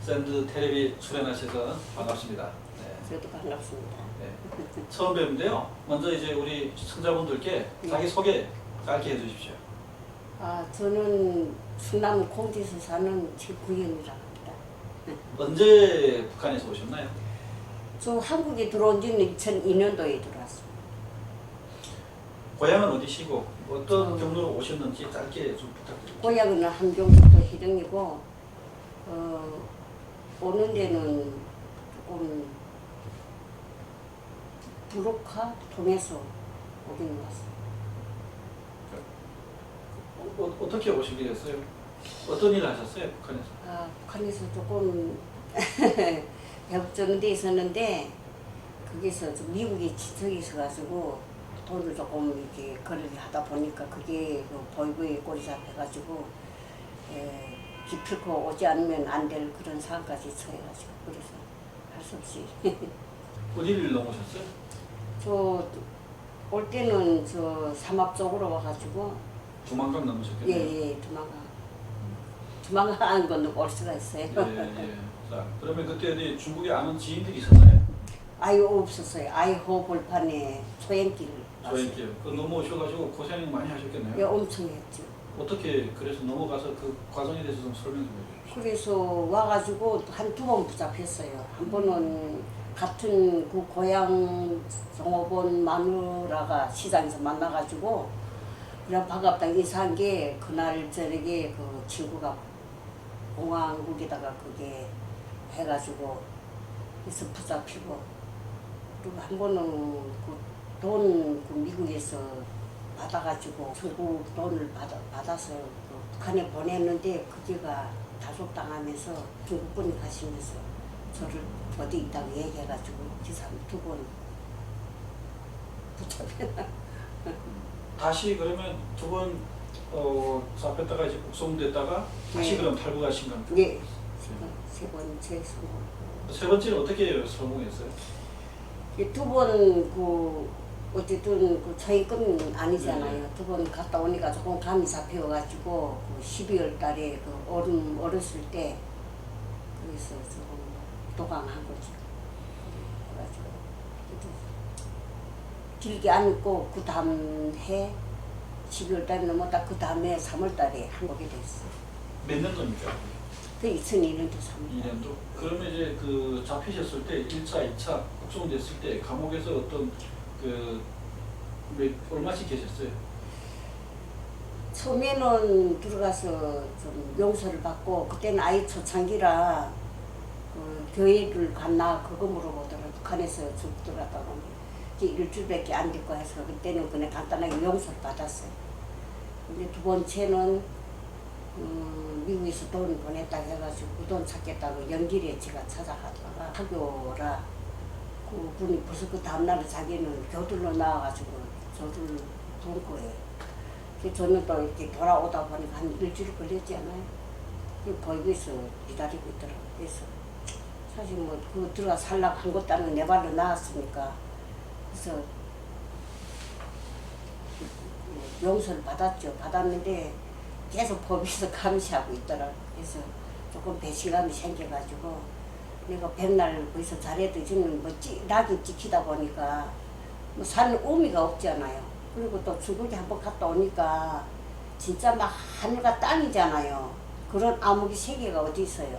샌드 텔레비 출연하셔서 반갑습니다. 네. 저도 반갑습니다. 네. 처음 뵙는데요. 먼저 이제 우리 시청자분들께 네. 자기 소개 짧게 해주십시오. 저는 충남 공주에서 사는 최구현이라고 합니다. 언제 북한에서 오셨나요? 저 한국에 들어온 지는 2002년도에 들어왔습니다. 고향은 어디시고 어떤 저- 경로로 오셨는지 짧게 좀 부탁드립니다. 고향은 함경북도 해령이고 오는 데는 조금 부록화 통해서 오긴 왔어요. 어떻게 오시게 됐어요? 어떤 일을 하셨어요, 북한에서? 북한에서 조금 배업적인 데 있었는데 거기서 좀 미국에 지척이 있어가지고 돈을 조금 이렇게 거래를 하다 보니까 그게 그 보이부에 꼬리 잡혀가지고 기필코 오지 않으면 안 될 그런 상황까지 처해가지고 그래서 할 수 없이 어디를 넘으셨어요? 저 올 때는 저 삼합 쪽으로 와가지고 두만강 넘으셨겠네요. 예예 도망가는 건 올 수가 있어요. 예. 자, 그러면 그때 어디 중국에 아는 지인들이 있었나요? 아예 없었어요. 아이호 벌판에 소행길 저희께 그 넘어오셔가지고 고생 많이 하셨겠네요. 예, 엄청 했죠. 어떻게 그래서 넘어가서 그 과정에 대해서 좀 설명 좀 해주십시오. 그래서 와가지고 한 두 번 붙잡혔어요. 한 번은 같은 그 고향 종업원 마누라가 시장에서 만나가지고 그냥 반갑다 인사한 게 그날 저녁에 그 친구가 공항국에다가 그게 해가지고 그래서 붙잡히고 그리고 한 번은 그 돈 그 미국에서 받아가지고 중국 돈을 받아서 그 북한에 보냈는데 그게가 다속당하면서 중국분이 가시면서 저를 어디 있다고 얘기해가지고 기사 두 번 붙잡혀. 다시 그러면 두 번 잡혔다가 이제 북송됐다가 다시 네. 그럼 탈북하신 겁니까? 예, 세 번째 성공. 세 번째는 어떻게 성공했어요? 두 번 그 어쨌든 그 저희건 아니잖아요. 두 번 갔다 오니까 조금 감이 잡혀가지고 그 12월 달에 그 얼음 얼었을 때 거기서 조금 도강한 거죠. 그래가지고 길게 안 있고 그 다음 해 12월 달에 넘었다 그 다음에 3월 달에 한국에 됐어요. 몇 년도입니까? 그 2002년도 3월. 2년도? 그러면 이제 그 잡히셨을 때 1차, 2차 북송됐을 때 감옥에서 어떤 그 얼마씩 계셨어요? 처음에는 들어가서 좀 용서를 받고 그때는 아이 초창기라 그 교회를 갔나 그거 물어보더라고요. 북한에서 죽더라다고 일주일밖에 안 됐고 해서 그때는 그냥 간단하게 용서를 받았어요. 근데 두 번째는 미국에서 돈 보냈다고 해가지고 그 돈 찾겠다고 연길에 제가 찾아가다가 학교라 그분이 벌써 그 다음날에 자기는 교들로 나와가지고 저를 본 거예요. 그래서 저는 또 이렇게 돌아오다 보니까 한 일주일 걸렸지 않아요? 그 보이고에서 기다리고 있더라고요. 그래서 사실 뭐 그 들어가 살라고 한 것도 아니고 내 발로 나왔으니까 그래서 용서를 받았죠. 받았는데 계속 법에서 감시하고 있더라고요. 그래서 조금 배신감이 생겨가지고 내가 백날 거기서 잘해도 지금 뭐 낙이 찍히다 보니까 뭐 사는 의미가 없잖아요. 그리고 또 중국에 한번 갔다 오니까 진짜 막 하늘과 땅이잖아요. 그런 암흑의 세계가 어디 있어요.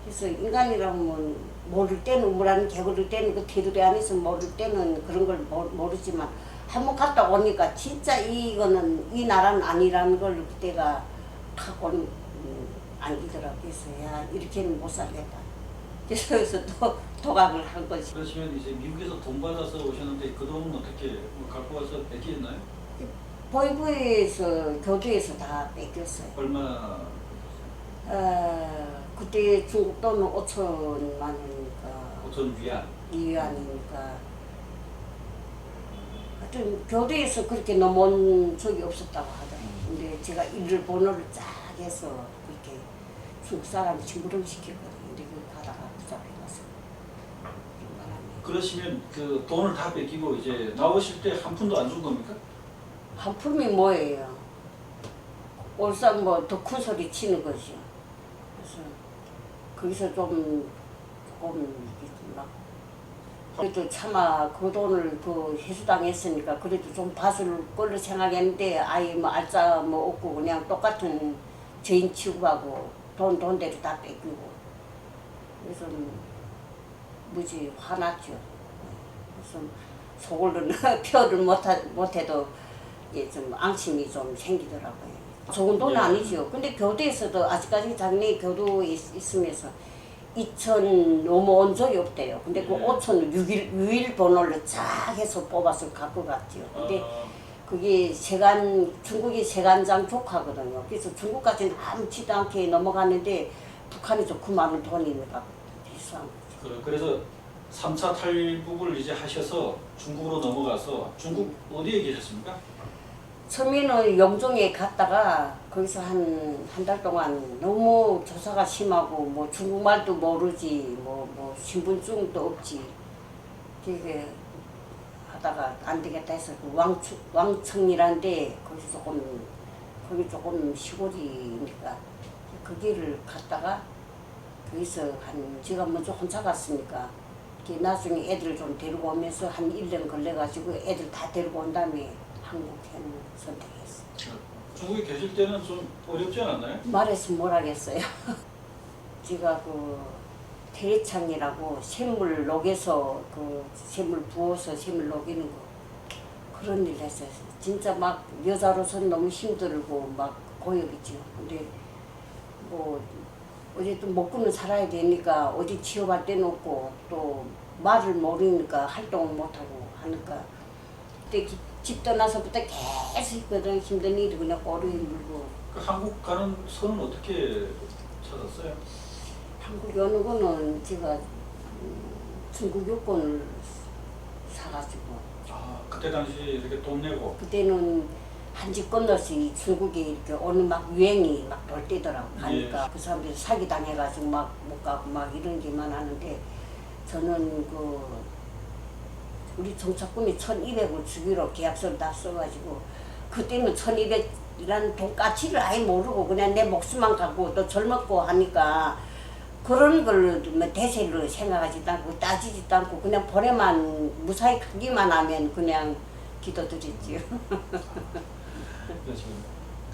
그래서 인간이라면 모를 때는 우물안에 개구를 때는 그 테두리 안에서 모를 때는 그런 걸 모르지만 한번 갔다 오니까 진짜 이거는 이 나라는 아니라는 걸 그때가 탁 안기더라고요. 그래서 야 이렇게는 못 살겠다. 그래서 또 도박을 한 거지. 그러시면 이제 미국에서 돈 받아서 오셨는데 그 돈은 어떻게 뭐 갖고 와서 뺏기셨나요? 보이부에서 교도에서 다 뺏겼어요. 얼마? 그때 중국 돈은 5천만 원이니까 5천 위안. 위안이니까 하여튼 교도에서 그렇게 넘어온 적이 없었다고 하더라고요. 근데 제가 일을 번호를 쫙 해서 그렇게 중국 사람 심부름 시켰거든요. 근데 그 가다가 붙잡혀가서 그러시면 그 돈을 다 뺏기고 이제 나오실 때 한 푼도 안 준 겁니까? 한 푼이 뭐예요? 올상 뭐 더 큰 소리 치는 거죠. 그래서 거기서 조금 막 그래도 차마 그 돈을 그 회수당했으니까 그래도 좀 봐줄 걸로 생각했는데 아예 뭐 알짜 뭐 없고 그냥 똑같은 죄인 취급하고 돈대로 다 뺏기고 그래서 무지 화났죠. 그래서 속으로는 표를 못해도 이게 좀 앙심이 좀 생기더라고요. 좋은 돈은 아니죠. 근데 교도에서도 아직까지 작년에 교도에 있으면서 2천 넘어온 적이 없대요. 근데 그 5천 6일 번호를 쫙 해서 뽑아서 갖고 갔죠. 근데 그게 중국이 세관장 조카거든요. 그래서 중국까지는 아무렇지도 않게 넘어갔는데 북한에서 그 많은 돈이니까 비싼 거죠. 그래서 3차 탈북을 이제 하셔서 중국으로 넘어가서 중국 어디에 계셨습니까? 처음에는 영종에 갔다가 거기서 한 달 동안 너무 조사가 심하고 뭐 중국말도 모르지 뭐 신분증도 없지. 되게 하다가 안 되겠다 해서 그 왕청이라는데 거기 조금 시골이니까 그 길을 갔다가 거기서 제가 먼저 혼자 갔으니까 나중에 애들 좀 데리고 오면서 한 1년 걸려가지고 애들 다 데리고 온 다음에 한국행을 선택했어요. 중국에 계실 때는 좀 어렵지 않았나요? 말해서 뭘 하겠어요. 제가 그 태례창이라고 샘물 녹여서 그 샘물 부어서 샘물 녹이는 거 그런 일 했어요. 진짜 막 여자로서는 너무 힘들고 막 고역이죠. 근데 뭐 어쨌든 먹고는 살아야 되니까 어디 취업할 데는 없고 또 말을 모르니까 활동을 못하고 하니까 그때 집 떠나서부터 계속 있거든. 힘든 일이 그냥 꼬리에 물고. 그 한국 가는 선은 어떻게 찾았어요? 한국에 오는 거는 제가 중국 여권을 사가지고 그때 당시 이렇게 돈 내고 그때는 한지 건너서 이 중국에 이렇게 오는 막 유행이 막 돌 때더라고. 가니까 예. 그 사람들이 사기 당해가지고 막 못 가고 막 이런 게만 하는데 저는 우리 정착군이 1,200을 주기로 계약서를 다 써가지고 그때는 1,200이라는 돈 가치를 아예 모르고 그냥 내 목숨만 갖고 또 젊었고 하니까 그런 걸 대세로 생각하지도 않고 따지지도 않고 그냥 보내만 무사히 가기만 하면 그냥 기도드렸지요. 그렇죠.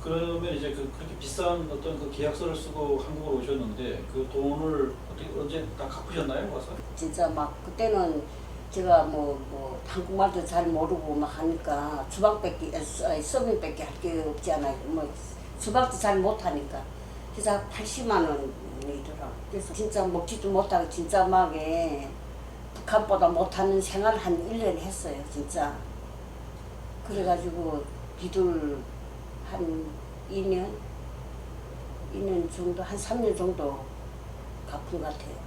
그러면 이제 그렇게 비싼 어떤 그 계약서를 쓰고 한국으로 오셨는데 그 돈을 어떻게 언제 다 갚으셨나요, 와서? 진짜 막 그때는 제가 뭐 한국말도 잘 모르고 막 하니까 서빙밖에 할 게 없잖아요. 뭐 주방도 잘 못하니까 그래서 80만 원이더라고. 그래서 진짜 먹지도 못하고 진짜 막에 북한보다 못하는 생활 한 1년 했어요, 진짜. 그래가지고 비둘 한 2년 정도, 한 3년 정도 갚은 것 같아요.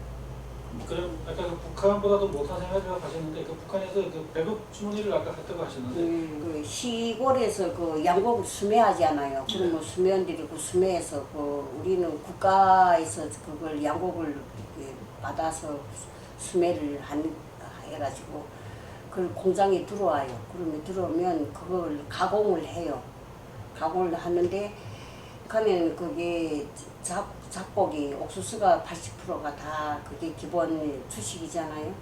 그럼 아까 그 북한보다도 못한 생활을 하셨는데 그 북한에서 그 배급 주머니를 아까 했다고 하셨는데 그 시골에서 그 양곡을 수매하잖아요. 그러면 수매원들이 그 수매해서 우리는 국가에서 그걸 양곡을 받아서 수매를 해가지고 그걸 공장에 들어와요. 그러면 들어오면 그걸 가공을 해요. 가공을 하는데 북한에는 그게 잡곡이 옥수수가 80%가 다 그게 기본 주식이잖아요.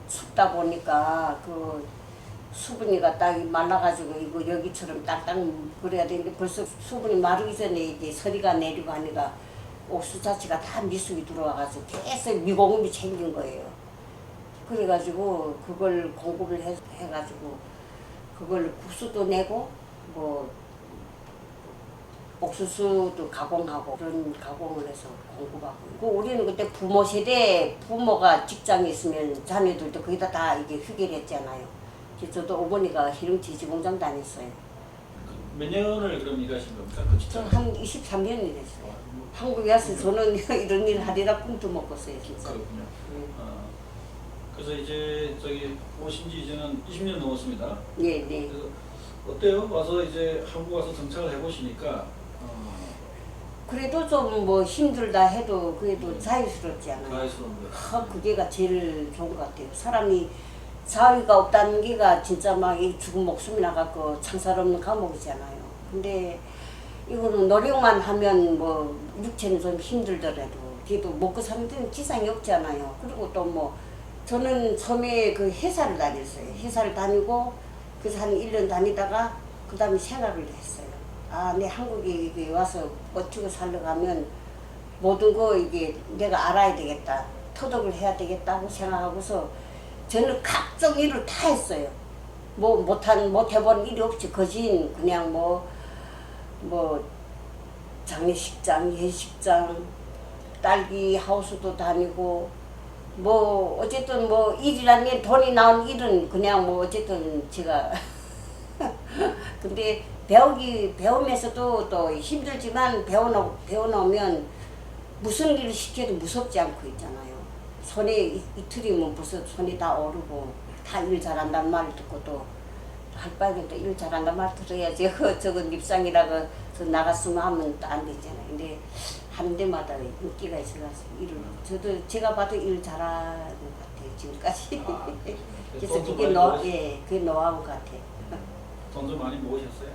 춥다 보니까 그 수분이가 딱 말라가지고 이거 여기처럼 딱딱 그래야 되는데 벌써 수분이 마르기 전에 이제 서리가 내리고 하니까 옥수수 자체가 다 미숙이 들어와가지고 계속 미공급이 생긴 거예요. 그래가지고 그걸 공급을 해가지고 그걸 국수도 내고 뭐 옥수수도 가공하고 그런 가공을 해서 공급하고. 우리는 그때 부모 세대 부모가 직장에 있으면 자녀들도 거기다 다 이게 휴게를 했잖아요. 그래서 저도 어머니가 희름지지공장 다녔어요. 몇 년을 그럼 일하신 겁니까? 그 직장? 한 23년이 됐어요. 한국에 와서 저는 이런 일 하리라 꿈도 못 꿨어요, 진짜. 그렇군요. 그래서 이제 오신 지 이제는 20년 넘었습니다. 네, 네. 그래서 어때요? 와서 이제 한국 와서 정착을 해보시니까 그래도 좀 뭐 힘들다 해도 그래도 자유스럽지 않아요. 자유스러운데. 그게가 제일 좋은 것 같아요. 사람이 자유가 없다는 게가 진짜 막 죽은 목숨이 나갖고 창살 없는 감옥이잖아요. 근데 이거는 노력만 하면 뭐 육체는 좀 힘들더라도 그래도 먹고 사는 데는 지장이 없잖아요. 그리고 또 뭐 저는 처음에 그 회사를 다녔어요. 회사를 다니고 그래서 한 1년 다니다가 그 다음에 생각을 했어요. 아, 내 한국에 이게 와서 어떻게 살러 가면 모든 거 이게 내가 알아야 되겠다. 터득을 해야 되겠다고 생각하고서 저는 각종 일을 다 했어요. 뭐 못 해본 일이 없지. 거진 그냥 뭐 장례식장, 예식장, 딸기 하우스도 다니고 뭐 어쨌든 뭐 일이란 게 돈이 나온 일은 그냥 뭐 어쨌든 제가 근데 배우면서도 또 힘들지만 배워놓으면 무슨 일을 시켜도 무섭지 않고 있잖아요. 손에 이틀이면 벌써 손이 다 오르고 다 일 잘한다는 말 듣고 또 할 바에는 또 일 잘한다는 말 들어야지. 저건 입상이라고 나갔으면 하면 또 안 되잖아요. 근데 하는 데마다 인기가 있어가지고 제가 봐도 일 잘하는 것 같아요. 지금까지. 그래서 그게 노하우 같아요. 돈도 많이 모으셨어요?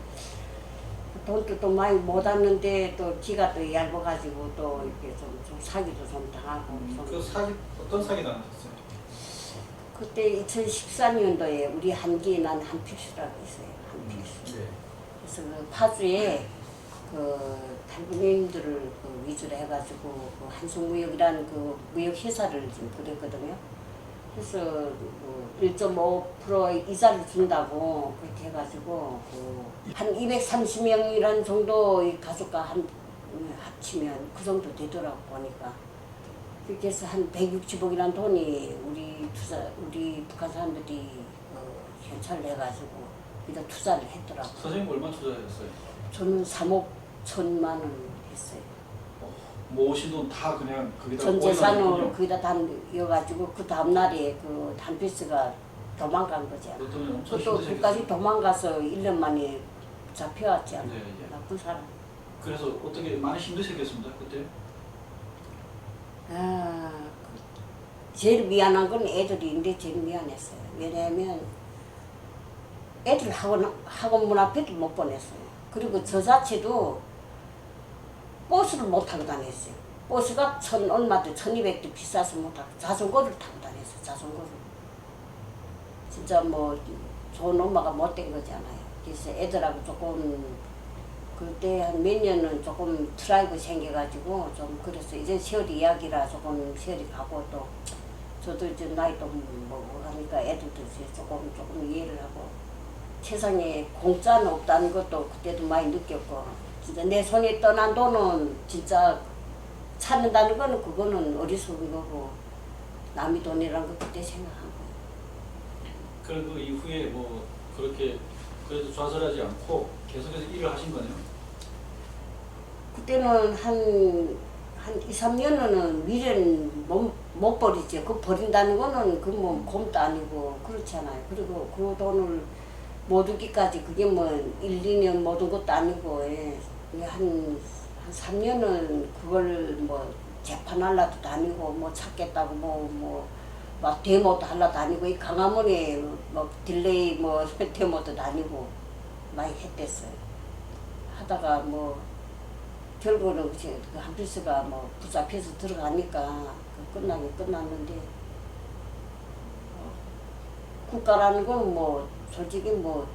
돈도 또 많이 못 왔는데 또 기가 또 얇아가지고 또 이렇게 좀 사기도 좀 당하고. 그 사기 어떤 사기 당하셨어요? 그때 2014년도에 우리 한기에 난 한필수라고 있어요. 한필수. 네. 그래서 그 파주에 그 탈북민들을 그 위주로 해가지고 그 한송무역이라는 그 무역회사를 지금 그랬거든요. 그래서 그 1.5% 이자를 준다고 그렇게 해가지고 한 230명이라는 정도 이 가족과 합치면 그 정도 되더라고 보니까. 그렇게 해서 한 160억이라는 돈이 우리 북한 사람들이 현찰을 해가지고 그다 투자를 했더라고. 선생님 얼마 투자하셨어요? 저는 3억 1천만 원 했어요. 모으신 돈 다 그냥 거기다 전 재산으로 올려놨군요. 거기다 담겨가지고 그 다음날에 그 단피스가 도망간 거죠. 그랬더니 엄청 또 힘드셨겠어요. 끝까지 도망가서 1년 만에 잡혀왔지 않아요. 네, 네. 나쁜 사람. 그래서 어떻게 많이 힘드셨겠습니다 그때? 아, 제일 미안한 건 애들인데 제일 미안했어요. 왜냐하면 애들 학원 문 앞에도 못 보냈어요. 그리고 저 자체도 버스를 못 타고 다녔어요. 버스가 얼마도 1200도 비싸서 못 타고 자전거를 타고 다녔어요. 자전거를. 진짜 뭐 좋은 엄마가 못된 거잖아요. 그래서 애들하고 조금 그때 한 몇 년은 조금 트라이브 생겨가지고 좀 그래서 이제 세월이 이야기라 조금 세월이 가고 또 저도 이제 나이도 뭐 하니까 애들도 이제 조금 이해를 하고 세상에 공짜는 없다는 것도 그때도 많이 느꼈고 진짜 내 손에 떠난 돈은 진짜 찾는다는 거는 그거는 어리석은 거고 남의 돈이라는 거 그때 생각한 거예요. 그 이후에 뭐 그렇게 그래도 좌절하지 않고 계속해서 일을 하신 거네요? 그때는 한 2, 3년은 미련 못 버리죠. 그 버린다는 거는 그 뭐 곰도 아니고 그렇잖아요. 그리고 그 돈을 못 얻기까지 그게 뭐 1, 2년 못 얻은 것도 아니고 예. 한 3년은 그걸 뭐 재판하려도 다니고 뭐 찾겠다고 막 데모도 하려 다니고 이 강화문에 뭐 딜레이 뭐 데모도 다니고 많이 했댔어요. 하다가 뭐 결국은 그 한필수가 뭐 붙잡혀서 들어가니까 끝나긴 끝났는데 국가라는 건 뭐 솔직히 뭐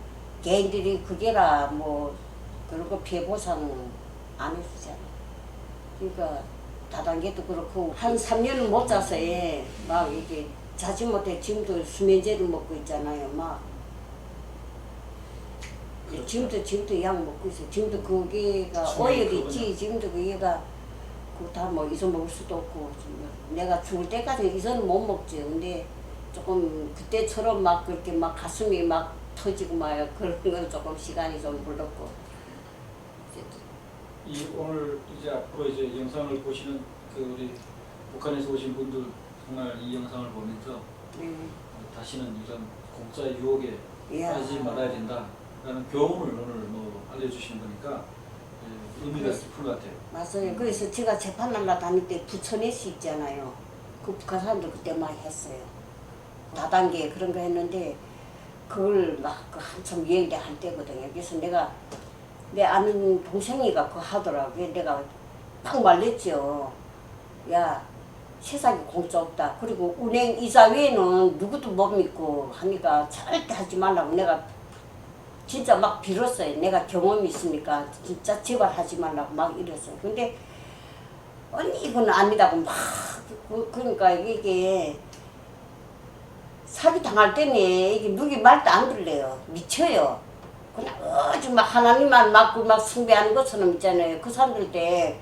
개인들이 그게라 뭐 그런 거 피해 보상은 안 해주잖아. 그러니까 다단계도 그렇고 한 3년은 못 자서 막 이게 자지 못해 지금도 수면제를 먹고 있잖아요. 막 그렇죠. 지금도 약 먹고 있어. 지금도 그게가 오열 있지. 지금도 그게가 다 뭐 잊어먹을 수도 없고 내가 죽을 때까지 잊어는 못 먹지. 근데 조금 그때처럼 막 그렇게 막 가슴이 막 터지고 막 그런 건 조금 시간이 좀 불렀고. 오늘 이제 앞으로 이제 영상을 보시는 그 우리 북한에서 오신 분들 정말 이 영상을 보면서 다시는 이런 공짜 유혹에 빠지지 말아야 된다라는 교훈을 오늘 뭐 알려주시는 거니까 의미가 깊은 것 같아요. 맞아요. 그래서 제가 재판하러 다닐 때 부천에서 있잖아요. 그 북한 사람들 그때 많이 했어요. 다단계 그런 거 했는데 그걸 막 한참 유행대 할 때거든요. 그래서 내 아는 동생이가 그거 하더라고요. 내가 막 말렸죠. 야 세상에 공짜 없다. 그리고 은행 이자 외에는 누구도 못 믿고 하니까 절대 하지 말라고 내가 진짜 막 빌었어요. 내가 경험이 있으니까 진짜 제발 하지 말라고 막 이랬어요. 근데 언니 이건 아니라고 막 그러니까 이게 사기 당할 때는 이게 누구 말도 안 들려요. 미쳐요. 그냥 아주 막 하나님만 맞고 막 숭배하는 것처럼 있잖아요. 그 사람들 때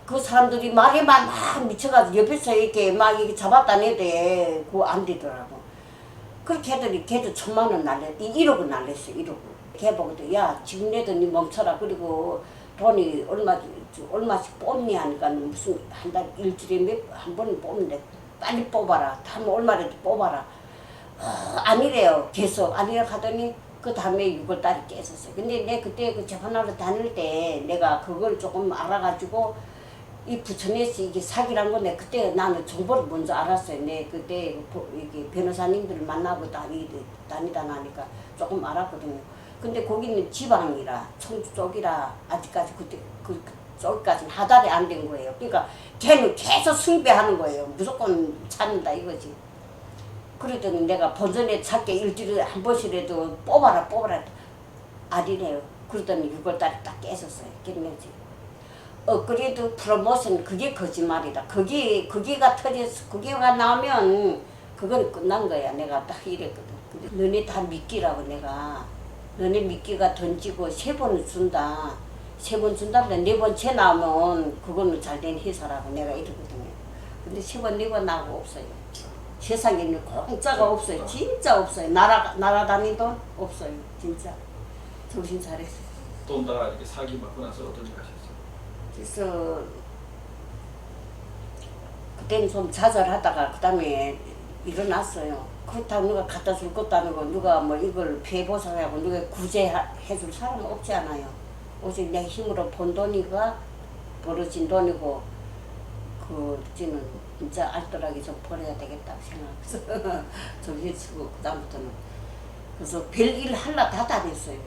그 사람들이 말에만 막 미쳐가지고 옆에서 이렇게 막 이렇게 잡았다네대 그거 안 되더라고. 그렇게 하더니 걔도 1,000,000원 날렸, 1억을 날렸어. 1억을. 걔 보고도 야 지금 내도 니 멈춰라. 그리고 돈이 얼마씩 뽑니 하니까 무슨 한 달 일주일에 한 번 뽑는데 빨리 뽑아라. 다음 얼마라도 뽑아라. 아니래요. 계속 아니라 하더니 그 다음에 6월달에 깼었어요. 근데 내 그때 그 재판하러 다닐 때 내가 그걸 조금 알아가지고 이 부천에서 이게 사기란 건데 그때 나는 정보를 먼저 알았어요. 내 그때 이게 변호사님들을 만나고 다니다 나니까 조금 알았거든요. 근데 거기는 지방이라 청주 쪽이라 아직까지 그때 그 쪽까지는 하달이 안 된 거예요. 그러니까 걔는 계속 숭배하는 거예요. 무조건 찾는다 이거지. 그러더니 내가 본전에 찾게 일주일에 한 번씩이라도 뽑아라 아니래요. 그러더니 6월달에 딱 깼었어요. 깼는지. 그래도 프로모션 그게 거짓말이다. 그게가 터져서 그게가 나오면 그건 끝난 거야. 내가 딱 이랬거든. 근데 너네 다 미끼라고 내가 너네 미끼가 던지고 3번을 준다. 3번 준다는데 4번째 나오면 그거는 잘된 회사라고 내가 이러거든요. 근데 3번 4번 나오고 없어요. 세상에는 공짜가 없어요. 진짜 없어요. 날아다니는 돈 없어요. 진짜. 정신 차렸어요. 돈 다 이렇게 사기 받고 나서 어떤 일 하셨어요? 그래서 그때는 좀 좌절하다가 그 다음에 일어났어요. 그렇다고 누가 갖다 줄 것도 아니고 누가 뭐 이걸 피해보상하고 누가 구제해줄 사람은 없지 않아요. 오직 내 힘으로 번 돈이가 벌어진 돈이고 그지는 진짜 알뜰하게 좀 벌어야 되겠다고 생각해서 정신치고 그 다음부터는 그래서 별일 하려 다 다녔어요.